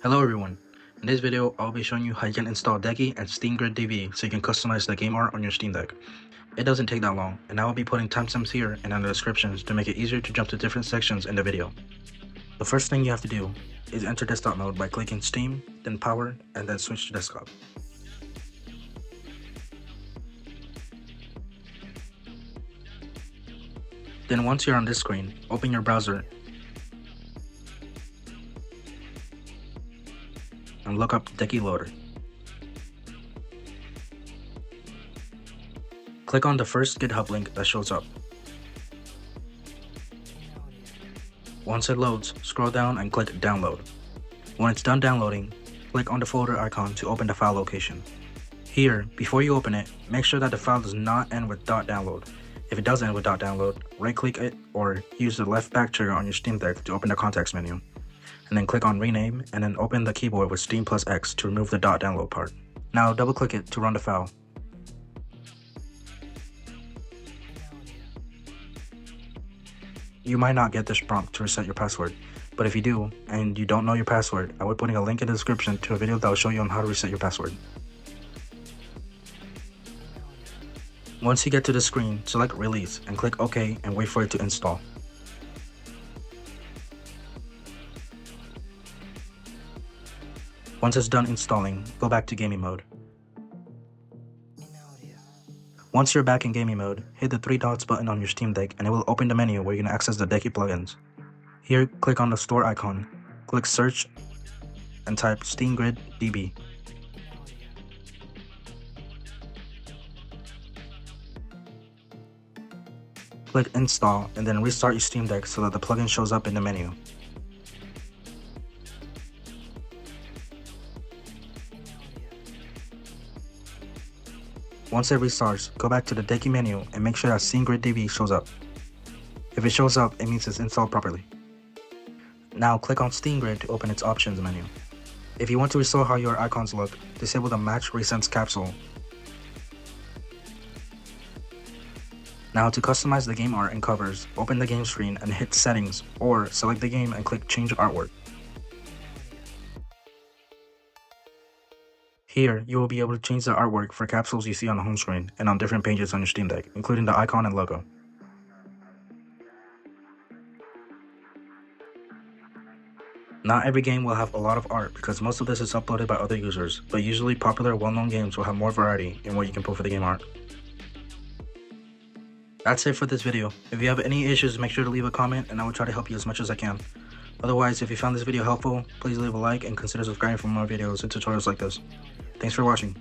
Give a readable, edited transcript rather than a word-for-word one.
Hello everyone, in this video I'll be showing you how you can install Decky and SteamGridDB so you can customize the game art on your Steam Deck. It doesn't take that long, and I will be putting timestamps here and in the descriptions to make it easier to jump to different sections in the video. The first thing you have to do is enter desktop mode by clicking Steam, then Power, and then switch to desktop. Then once you're on this screen, open your browser and look up Decky Loader. Click on the first GitHub link that shows up. Once it loads, scroll down and click Download. When it's done downloading, click on the folder icon to open the file location. Here, before you open it, make sure that the file does not end with .download. If it does end with .download, right-click it or use the left back trigger on your Steam Deck to open the context menu. And then click on Rename and then open the keyboard with Steam plus X to remove the .download part. Now double-click it to run the file. You might not get this prompt to reset your password, but if you do, and you don't know your password, I will be putting a link in the description to a video that will show you on how to reset your password. Once you get to the screen, select Release and click OK and wait for it to install. Once it's done installing, go back to gaming mode. Once you're back in gaming mode, hit the 3 dots button on your Steam Deck and it will open the menu where you can access the Decky plugins. Here, click on the store icon, click search, and type SteamGridDB. Click install and then restart your Steam Deck so that the plugin shows up in the menu. Once it restarts, go back to the Decky menu and make sure that SteamGridDB shows up. If it shows up, it means it's installed properly. Now click on SteamGrid to open its options menu. If you want to restore how your icons look, disable the Match Recents capsule. Now to customize the game art and covers, open the game screen and hit Settings, or select the game and click Change Artwork. Here, you will be able to change the artwork for capsules you see on the home screen and on different pages on your Steam Deck, including the icon and logo. Not every game will have a lot of art because most of this is uploaded by other users, but usually popular well-known games will have more variety in what you can put for the game art. That's it for this video. If you have any issues, make sure to leave a comment and I will try to help you as much as I can. Otherwise, if you found this video helpful, please leave a like and consider subscribing for more videos and tutorials like this. Thanks for watching.